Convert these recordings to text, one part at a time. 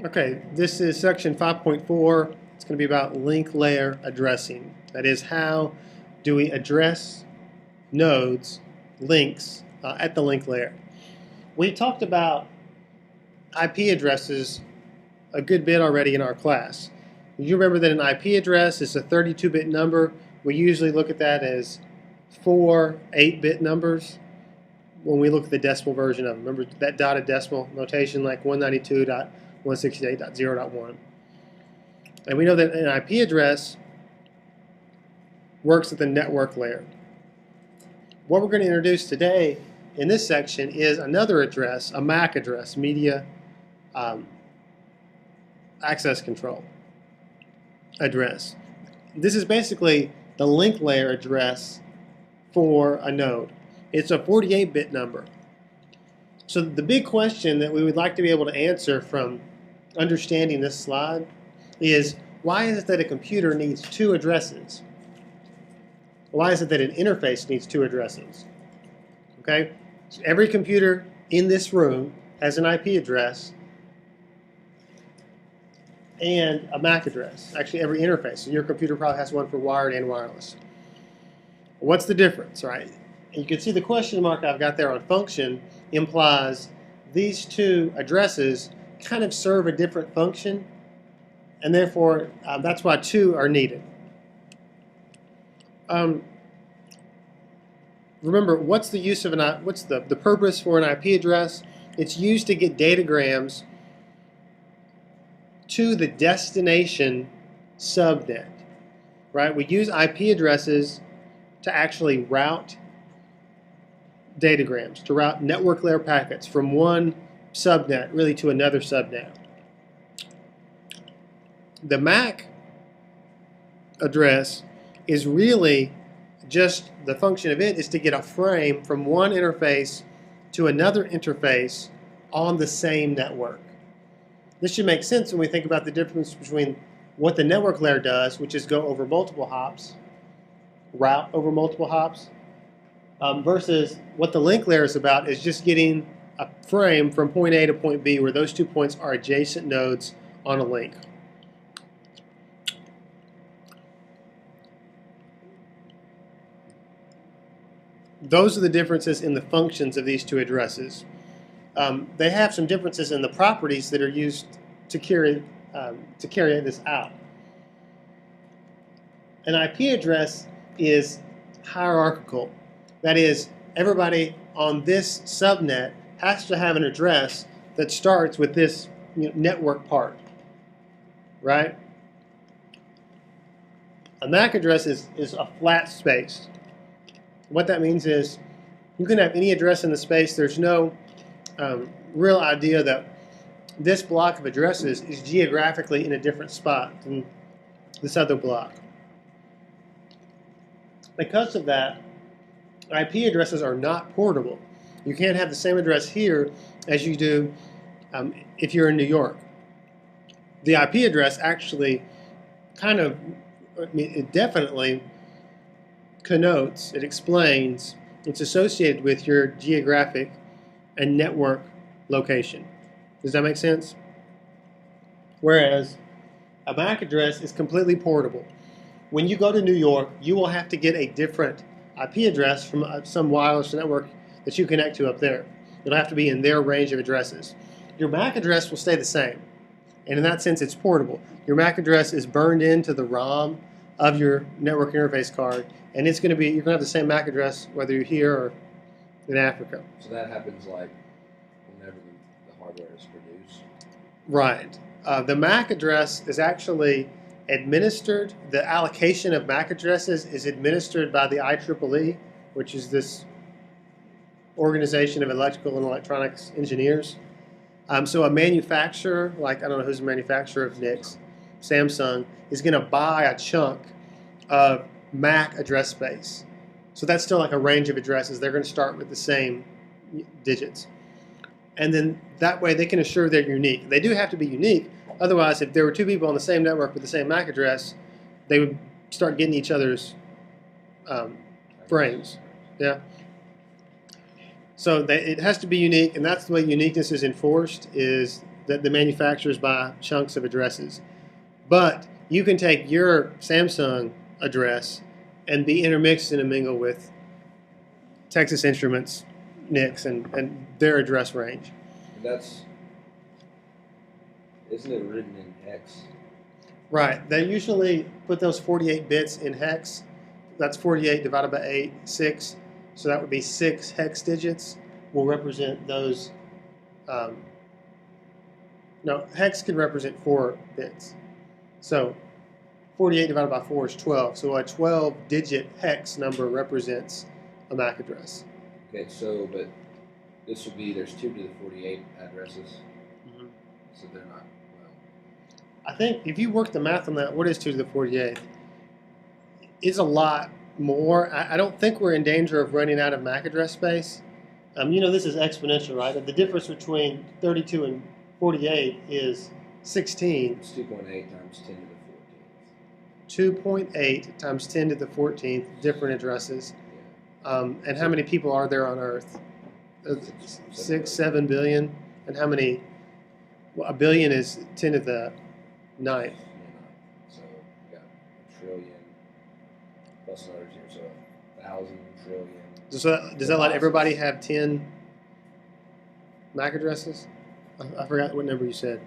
Okay, this is section 5.4. It's going to be about link layer addressing. That is, how do we address nodes, links, at the link layer. We talked about IP addresses a good bit already in our class. You remember that an IP address is a 32-bit number. We usually look at that as 4 8-bit numbers when we look at the decimal version of them. Remember that dotted decimal notation like 192.168.0.1. And we know that an IP address works at the network layer. What we're going to introduce today in this section is another address, a MAC address, Media Access Control address. This is basically the link layer address for a node. It's a 48-bit number. So the big question that we would like to be able to answer from understanding this slide is, why is it that a computer needs 2 addresses? Why is it that an interface needs 2 addresses? Okay, so every computer in this room has an IP address and a MAC address. Actually, every interface. So your computer probably has one for wired and wireless. What's the difference, right? And you can see the question mark I've got there on function implies these 2 addresses kind of serve a different function, and therefore that's why 2 are needed. Remember, what's the use of what's the purpose for an IP address? It's used to get datagrams to the destination subnet, right? We use IP addresses to actually route datagrams, to route network layer packets from one subnet really to another subnet. The MAC address is really just the function of it is to get a frame from one interface to another interface on the same network. This should make sense when we think about the difference between what the network layer does, which is go over multiple hops, route over multiple hops, versus what the link layer is about is just getting a frame from point A to point B where those 2 points are adjacent nodes on a link. Those are the differences in the functions of these 2 addresses. They have some differences in the properties that are used to carry this out. An IP address is hierarchical. That is, everybody on this subnet has to have an address that starts with this network part, right? A MAC address is a flat space. What that means is you can have any address in the space. There's no real idea that this block of addresses is geographically in a different spot than this other block. Because of that, IP addresses are not portable. You can't have the same address here as you do if you're in New York. The IP address actually it definitely connotes, it explains, it's associated with your geographic and network location. Does that make sense? Whereas a MAC address is completely portable. When you go to New York, you will have to get a different IP address from some wireless network that you connect to up there. It'll have to be in their range of addresses. Your MAC address will stay the same, and in that sense, it's portable. Your MAC address is burned into the ROM of your network interface card, and you're going to have the same MAC address whether you're here or in Africa. So that happens like whenever the hardware is produced? Right. The MAC address is actually administered, the allocation of MAC addresses is administered by the IEEE, which is this organization of electrical and electronics engineers. So a manufacturer, like I don't know who's the manufacturer of NICs, Samsung, is going to buy a chunk of MAC address space. So that's still like a range of addresses. They're going to start with the same digits. And then that way they can assure they're unique. They do have to be unique. Otherwise, if there were 2 people on the same network with the same MAC address, they would start getting each other's frames. Yeah. So it has to be unique, and that's the way uniqueness is enforced, is that the manufacturers buy chunks of addresses. But you can take your Samsung address and be intermixed and mingle with Texas Instruments, NICs, and their address range. Isn't it written in hex? Right. They usually put those 48 bits in hex. That's 48 divided by 8, 6. So that would be 6 hex digits will represent those. No, hex can represent 4 bits. So 48 divided by 4 is 12. So a 12-digit hex number represents a MAC address. Okay, but this would be, there's 2 to the 48 addresses. Mm-hmm. So they're not, I think if you work the math on that, what is 2 to the 48? It's a lot more. I don't think we're in danger of running out of MAC address space. This is exponential, right? The difference between 32 and 48 is 16. It's 2.8 times 10 to the 14th. 2.8 times 10 to the 14th different addresses. Yeah. And how many people are there on Earth? 6, 7 billion. And how many? Well, a billion is 10 to the 9th. So you got a trillion plus another 2, so 1,000 trillion. Does that let everybody have 10 MAC addresses? I forgot what number you said.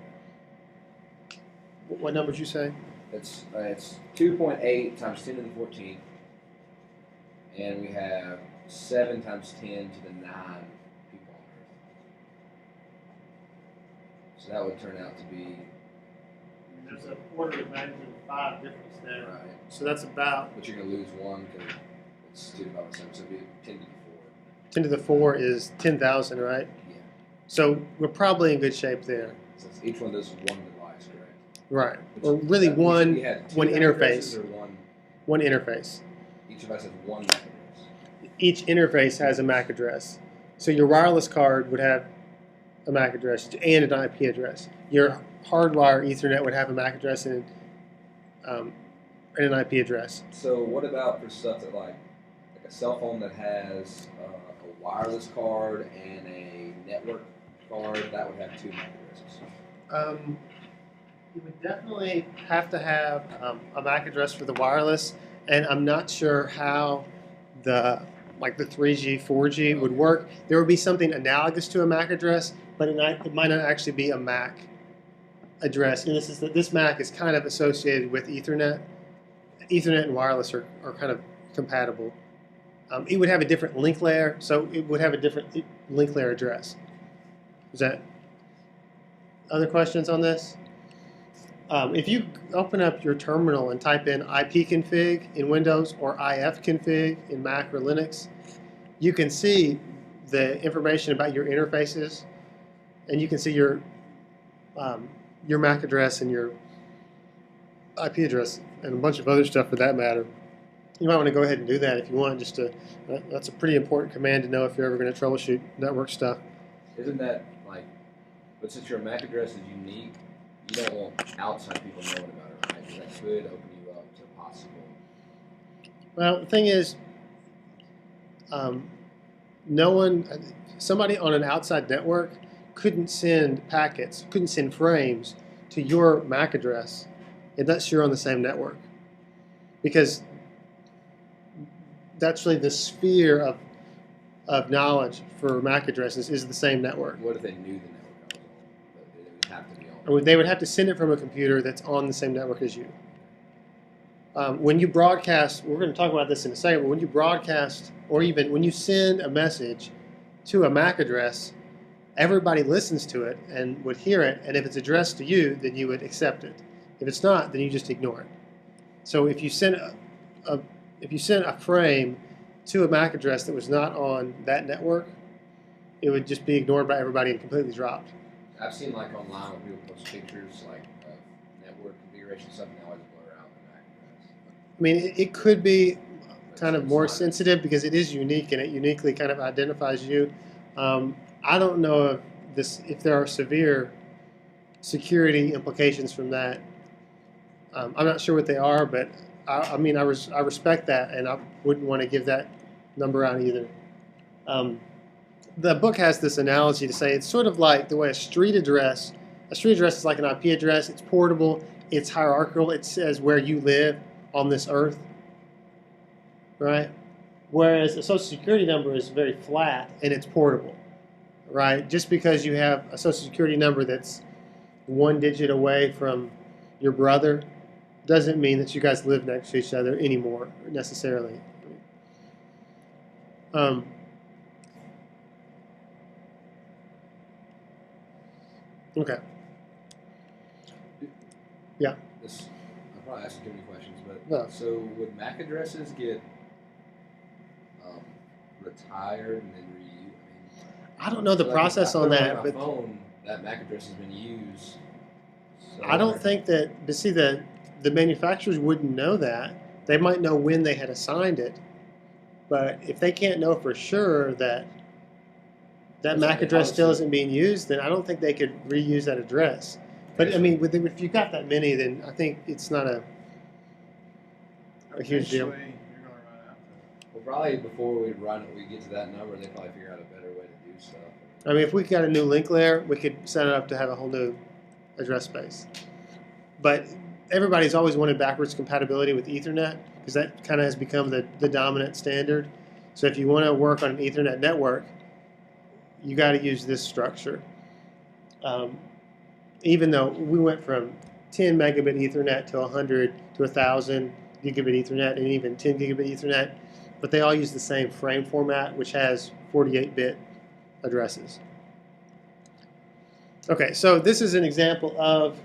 What number did you say? It's 2.8 times 10 to the 14th, and we have 7 times 10 to the 9 people on Earth. So that would turn out to be. There's a order of magnitude of 5 difference there. Right. So that's about. But you're going to lose 1 because it's 2 divided by 7, so it'd be 10 to the 4. 10 to the 4 is 10,000, right? Yeah. So we're probably in good shape there. So each one does 1 device, correct? Right. Or really one interface. Or one interface. Each device has 1 MAC address. Each interface has a MAC address. So your wireless card would have a MAC address and an IP address. Your hardwire Ethernet would have a MAC address and an IP address. So what about for stuff that like a cell phone that has a wireless card and a network card, that would have 2 MAC addresses? You would definitely have to have a MAC address for the wireless, and I'm not sure how the 3G, 4G would work. There would be something analogous to a MAC address, but it might not actually be a MAC address. And this MAC is kind of associated with Ethernet. Ethernet and wireless are kind of compatible. It would have a different link layer, so it would have a different link layer address. Is that other questions on this? If you open up your terminal and type in ipconfig in Windows or ifconfig in Mac or Linux, you can see the information about your interfaces, and you can see your MAC address and your IP address and a bunch of other stuff for that matter. You might want to go ahead and do that if you want. That's a pretty important command to know if you're ever going to troubleshoot network stuff. Isn't that but since your MAC address is unique, you don't want outside people knowing about it, right? Because that could open you up to possible. Well, the thing is, somebody on an outside network couldn't send packets, couldn't send frames to your MAC address unless you're on the same network. Because that's really the sphere of knowledge for MAC addresses is the same network. What if they knew the network I was on? But they would have to be on. Or they would have to send it from a computer that's on the same network as you. When you broadcast, we're going to talk about this in a second, but when you broadcast, or even when you send a message to a MAC address, everybody listens to it and would hear it, and if it's addressed to you, then you would accept it. If it's not, then you just ignore it. So if you send a frame to a MAC address that was not on that network, it would just be ignored by everybody and completely dropped. I've seen online when people post pictures of network configuration stuff, and they always blur out the MAC address. I mean, it could be kind of more sensitive because it is unique and it uniquely kind of identifies you. I don't know if there are severe security implications from that. I'm not sure what they are, but I respect that, and I wouldn't want to give that number out either. The book has this analogy to say it's sort of like the way a street address A street address is like an IP address. It's portable. It's hierarchical. It says where you live on this earth, right? Whereas a social security number is very flat and it's portable, right? Just because you have a social security number that's one digit away from your brother doesn't mean that you guys live next to each other anymore, necessarily. Okay. Yeah. I'm probably asking too many questions, but No. So would MAC addresses get retired and then reused? I don't know the process on that, on my but phone, that MAC address has been used. So I don't think that. But see, the manufacturers wouldn't know that. They might know when they had assigned it, but if they can't know for sure that MAC address still isn't being used, then I don't think they could reuse that address. But I mean, if you've got that many, then I think it's not a huge deal. Eventually, you're going to run out of it. Well, probably before we get to that number, they probably figure out a better way to do stuff. I mean, if we got a new link layer, we could set it up to have a whole new address space. But everybody's always wanted backwards compatibility with Ethernet because that kind of has become the dominant standard. So if you want to work on an Ethernet network, you got to use this structure. Even though we went from 10 megabit Ethernet to 100 to 1,000 gigabit Ethernet and even 10 gigabit Ethernet, but they all use the same frame format, which has 48-bit addresses. Okay, so this is an example of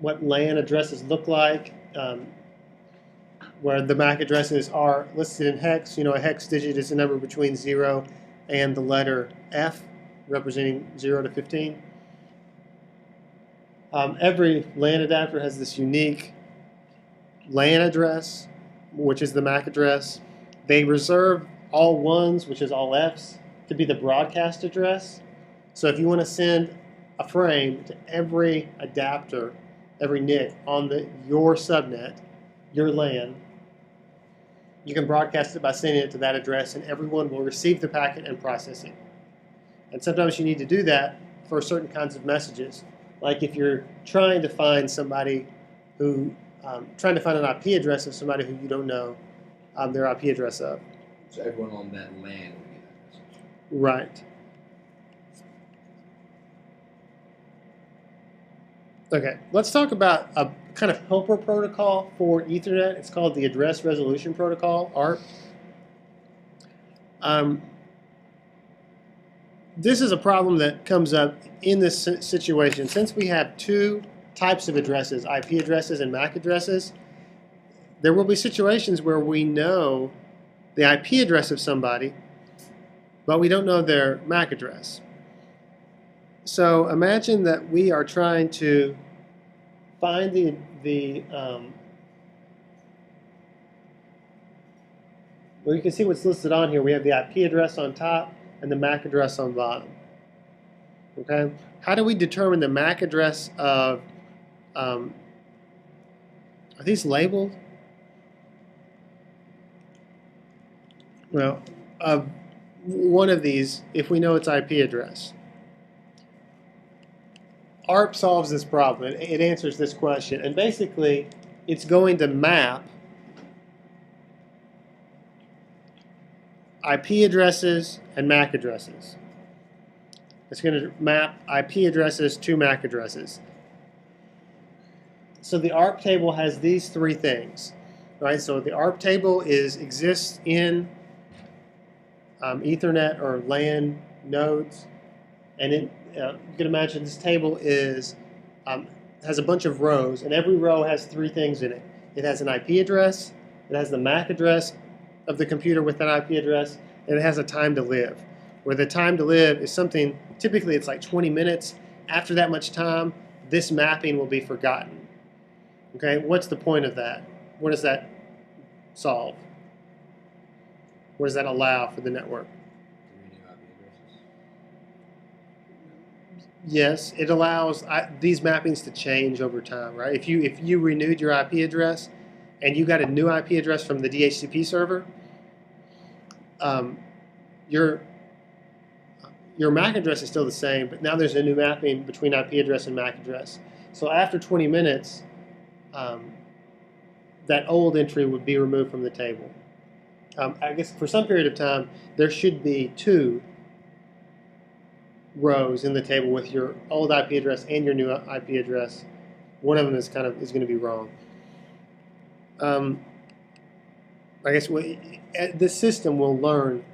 what LAN addresses look like, where the MAC addresses are listed in hex. You know, a hex digit is a number between 0 and the letter F, representing 0 to 15. Every LAN adapter has this unique LAN address, which is the MAC address. They reserve all ones, which is all Fs, to be the broadcast address. So if you want to send a frame to every adapter, every NIC on your subnet, your LAN, you can broadcast it by sending it to that address, and everyone will receive the packet and process it. And sometimes you need to do that for certain kinds of messages. Like if you're trying to find somebody who, trying to find an IP address of somebody who you don't know their IP address of. So everyone on that LAN will get that message. Right. Okay, let's talk about a kind of helper protocol for Ethernet. It's called the Address Resolution Protocol, ARP. This is a problem that comes up in this situation. Since we have two types of addresses, IP addresses and MAC addresses, there will be situations where we know the IP address of somebody, but we don't know their MAC address. So imagine that we are trying to find well, you can see what's listed on here. We have the IP address on top and the MAC address on bottom. Okay, how do we determine the MAC address of? Are these labeled? Well, one of these, if we know its IP address. ARP solves this problem. It answers this question. And basically, it's going to map IP addresses and MAC addresses. It's going to map IP addresses to MAC addresses. So the ARP table has these three things, right? So the ARP table exists in Ethernet or LAN nodes, and you can imagine this table has a bunch of rows, and every row has three things in it. It has an IP address, it has the MAC address of the computer with that IP address, and it has a time to live, where the time to live is something, typically it's like 20 minutes. After that much time, this mapping will be forgotten. Okay, what's the point of that? What does that solve? What does that allow for the network? Yes, it allows these mappings to change over time, right? If you renewed your IP address and you got a new IP address from the DHCP server, your MAC address is still the same, but now there's a new mapping between IP address and MAC address. So after 20 minutes, that old entry would be removed from the table. I guess for some period of time, there should be 2 rows in the table with your old IP address and your new IP address. One of them is going to be wrong. I guess this system will learn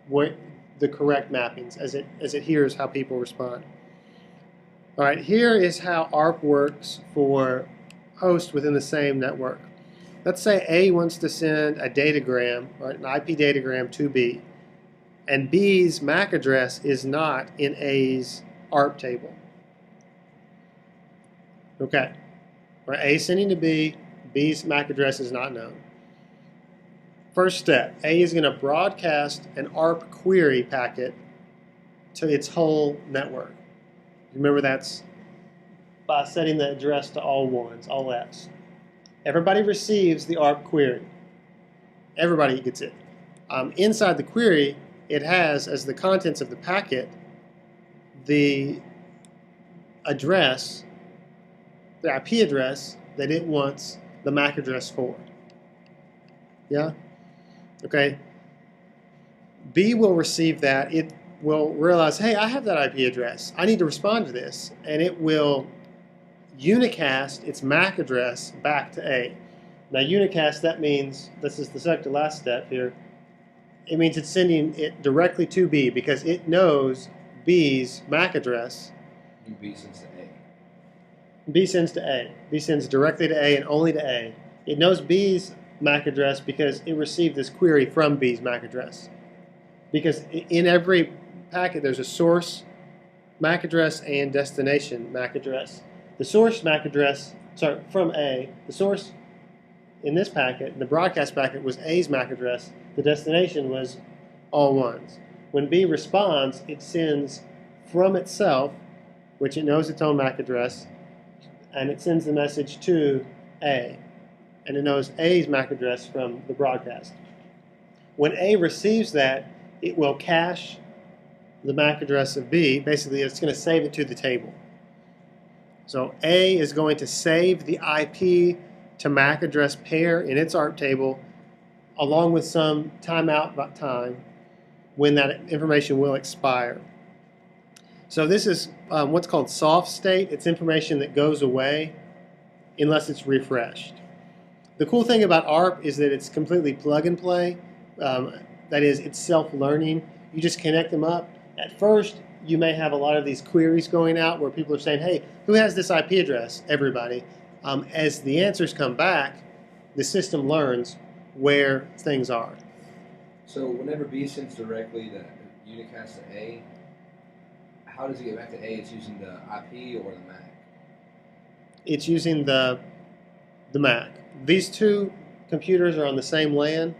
what the correct mappings as it hears how people respond. All right, here is how ARP works for hosts within the same network. Let's say A wants to send a datagram, right, an IP datagram to B, and B's MAC address is not in A's ARP table. Okay, right, A sending to B, B's MAC address is not known. First step, A is going to broadcast an ARP query packet to its whole network. Remember, that's by setting the address to all ones, all F's. Everybody receives the ARP query. Everybody gets it. Inside the query, it has, as the contents of the packet, the address, the IP address that it wants the MAC address for. Yeah? Okay. B will receive that. It will realize, hey, I have that IP address. I need to respond to this. And it will unicast its MAC address back to A. Now, unicast, that means, this is the second to last step here, it means it's sending it directly to B because it knows B's MAC address. And B sends to A. B sends to A. B sends directly to A and only to A. It knows B's MAC address because it received this query from B's MAC address. Because in every packet there's a source MAC address and destination MAC address. The source MAC address, sorry, from A, the source in this packet, the broadcast packet, was A's MAC address. The destination was all ones. When B responds, it sends from itself, which it knows its own MAC address, and it sends the message to A. And it knows A's MAC address from the broadcast. When A receives that, it will cache the MAC address of B. Basically, it's going to save it to the table. So A is going to save the IP to MAC address pair in its ARP table, along with some timeout time when that information will expire. So this is what's called soft state. It's information that goes away unless it's refreshed. The cool thing about ARP is that it's completely plug and play. That is, it's self-learning. You just connect them up. At first, you may have a lot of these queries going out where people are saying, hey, who has this IP address? Everybody. As the answers come back, the system learns where things are. So whenever B sends directly the unicast to A, how does it get back to A? It's using the IP or the MAC? It's using the MAC. These two computers are on the same LAN,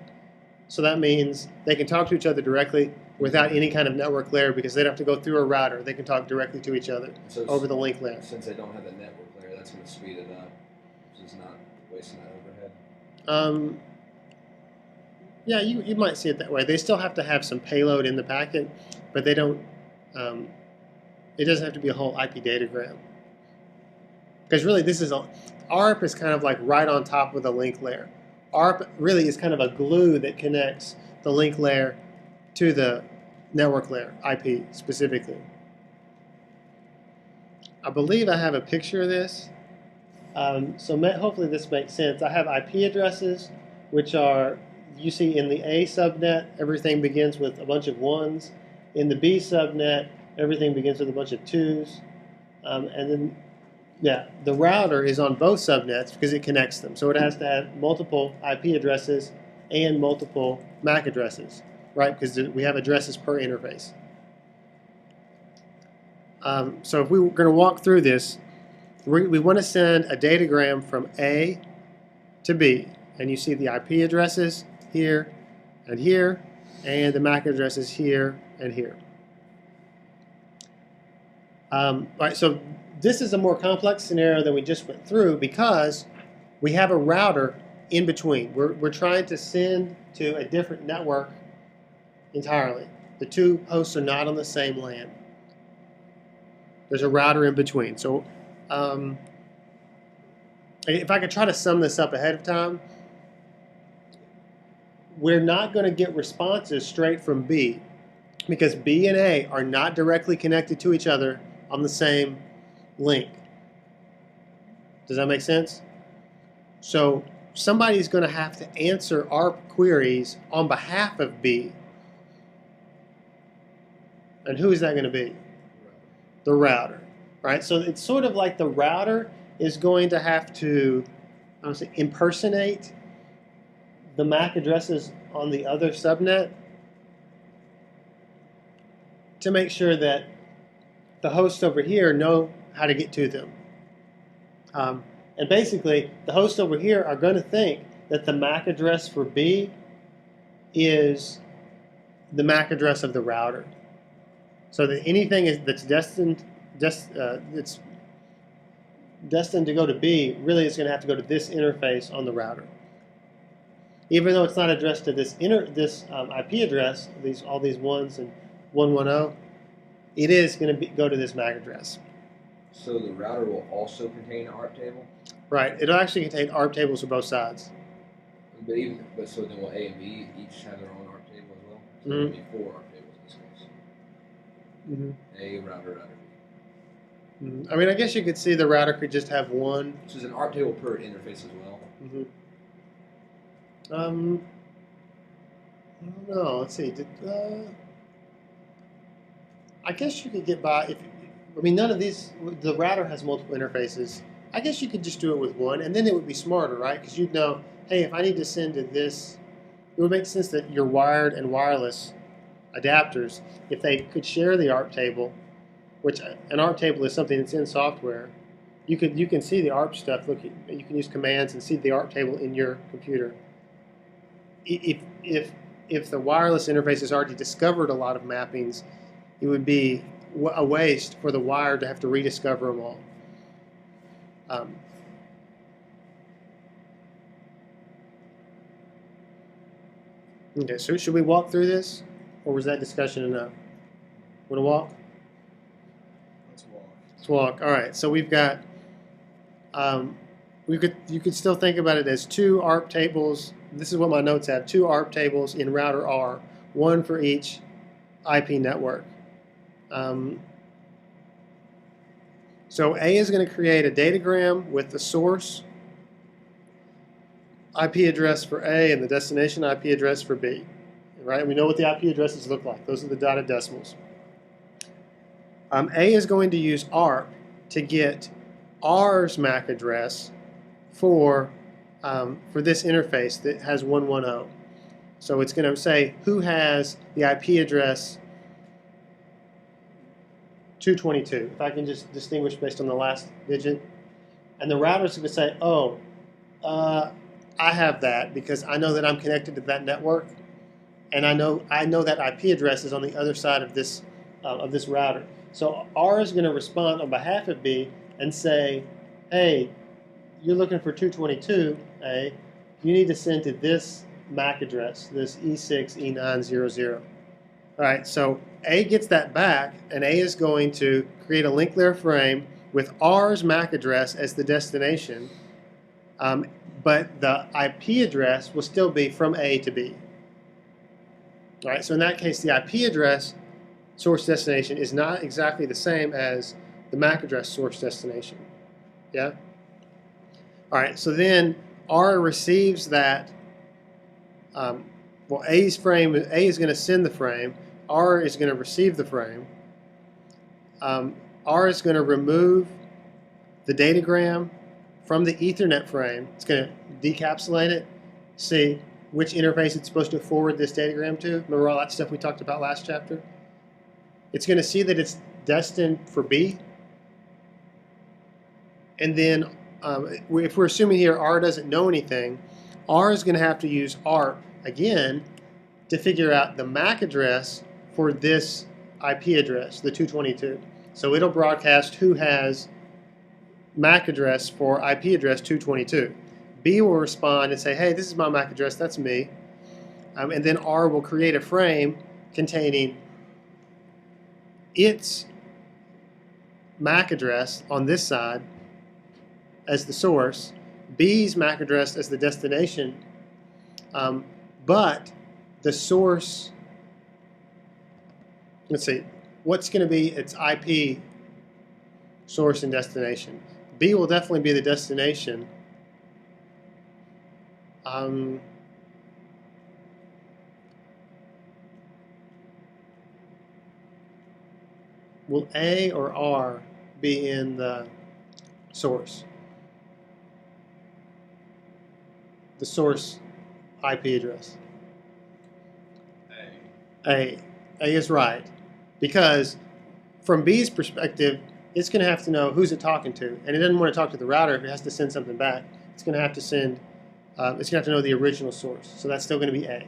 so that means they can talk to each other directly without any kind of network layer because they don't have to go through a router. They can talk directly to each other over the link layer. Since they don't have the network layer, that's going to speed it up. So it's not wasting that overhead. Yeah, you might see it that way. They still have to have some payload in the packet, but they don't. It doesn't have to be a whole IP datagram. Because really, ARP is kind of like right on top of the link layer. ARP really is kind of a glue that connects the link layer to the network layer, IP specifically. I believe I have a picture of this. So hopefully this makes sense. I have IP addresses, which are, you see in the A subnet, everything begins with a bunch of ones. In the B subnet, everything begins with a bunch of twos. And then, yeah, the router is on both subnets because it connects them. So it has to have multiple IP addresses and multiple MAC addresses, right? Because we have addresses per interface. So if we were going to walk through this, we want to send a datagram from A to B. And you see the IP addresses here, and the MAC addresses here and here. All right, so this is a more complex scenario than we just went through because we have a router in between. We're trying to send to a different network entirely. the two hosts are not on the same LAN. There's a router in between. So if I could try to sum this up ahead of time, we're not going to get responses straight from B because B and A are not directly connected to each other on the same link. Does that make sense? So somebody's going to have to answer our queries on behalf of B. And who is that going to be? The router, right? So it's sort of like the router is going to have to, I would say, impersonate the MAC addresses on the other subnet to make sure that the hosts over here know how to get to them. And basically, the hosts over here are going to think that the MAC address for B is the MAC address of the router. So that anything that's destined to go to B really is going to have to go to this interface on the router. Even though it's not addressed to this IP address, all these ones and 110, it is going to go to this MAC address. So the router will also contain an ARP table? Right. It'll actually contain ARP tables for both sides. But so then will A and B each have their own ARP table as well? So Mm-hmm. there will be 4 ARP tables in this case. Mm-hmm. A, router, B. Mm-hmm. I mean, I guess you could see the router could just have one. So there's an ARP table per interface as well? Mm-hmm. I don't know. Let's see. I guess you could get by if. I mean, none of these. The router has multiple interfaces. I guess you could just do it with one, and then it would be smarter, right? Because you'd know, hey, if I need to send to this, it would make sense that your wired and wireless adapters, if they could share the ARP table, which an ARP table is something that's in software, you can see the ARP stuff. Look, you can use commands and see the ARP table in your computer. If the wireless interface has already discovered a lot of mappings, it would be a waste for the wired to have to rediscover them all. Okay, so should we walk through this, or was that discussion enough? Want to walk? Let's walk. Let's walk. All right. So we've got. You could still think about it as 2 ARP tables. This is what my notes have: 2 ARP tables in router R, one for each IP network. So A is going to create a datagram with the source IP address for A and the destination IP address for B. Right? We know what the IP addresses look like. Those are the dotted decimals. A is going to use ARP to get R's MAC address for this interface that has 110. So it's going to say who has the IP address 222, if I can just distinguish based on the last digit. And the router is going to say, oh, I have that because I know that I'm connected to that network, and I know that IP address is on the other side of this router. So R is going to respond on behalf of B and say, hey, you're looking for 222, A. You need to send to this MAC address, this E6E900. All right, so A gets that back, and A is going to create a link layer frame with R's MAC address as the destination, but the IP address will still be from A to B. All right, so in that case, the IP address source destination is not exactly the same as the MAC address source destination. Yeah? All right, so then R receives that. A's frame, A is going to send the frame. R is going to receive the frame. R is going to remove the datagram from the Ethernet frame. It's going to decapsulate it, see which interface it's supposed to forward this datagram to. Remember all that stuff we talked about last chapter? It's going to see that it's destined for B. And then if we're assuming here R doesn't know anything, R is going to have to use ARP again to figure out the MAC address for this IP address, the 222. So it'll broadcast who has MAC address for IP address 222. B will respond and say, hey, this is my MAC address, that's me. And then R will create a frame containing its MAC address on this side as the source, B's MAC address as the destination, but the source, let's see, what's going to be its IP source and destination? B will definitely be the destination. Will A or R be in the source? The source IP address. A is right. Because from B's perspective, it's going to have to know who's it talking to. And it doesn't want to talk to the router if it has to send something back. It's going to have to send, it's going to have to know the original source. So that's still going to be A.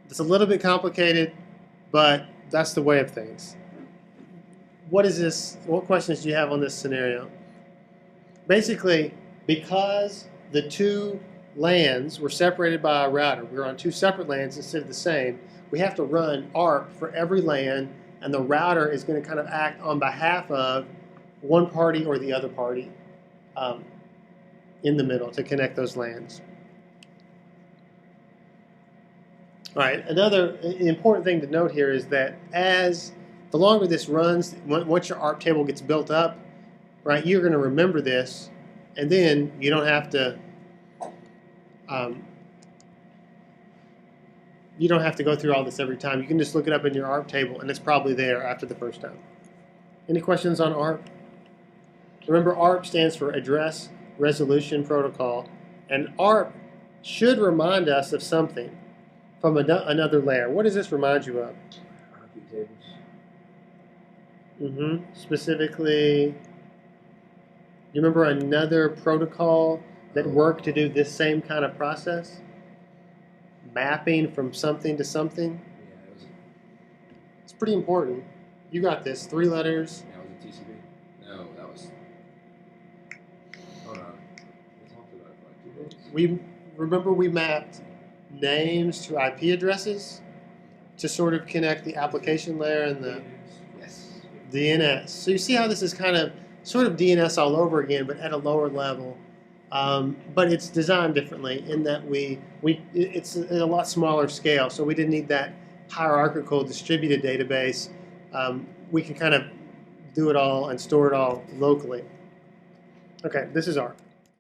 It's a little bit complicated, but that's the way of things. What is this? What questions do you have on this scenario? Basically, because the two LANs were separated by a router, we were on two separate LANs instead of the same, we have to run ARP for every LAN, and the router is going to kind of act on behalf of one party or the other party in the middle to connect those LANs. All right, another important thing to note here is that as the longer this runs, once your ARP table gets built up, right, you're going to remember this, and then you don't have to go through all this every time. You can just look it up in your ARP table, and it's probably there after the first time. Any questions on ARP? Remember, ARP stands for Address Resolution Protocol, and ARP should remind us of something from another layer. What does this remind you of? IP tables. Specifically, you remember another protocol that worked to do this same kind of process? Mapping from something to something? Yeah, it's pretty important. You got this. 3 letters. Yeah, was it TCP? No, that was... Hold on. We talked about it for like 2 days. We mapped names to IP addresses to sort of connect the application layer and the DNS. So you see how this is kind of sort of DNS all over again, but at a lower level. But it's designed differently in that it's a lot smaller scale, so we didn't need that hierarchical distributed database. We can kind of do it all and store it all locally. Okay, this is ARP.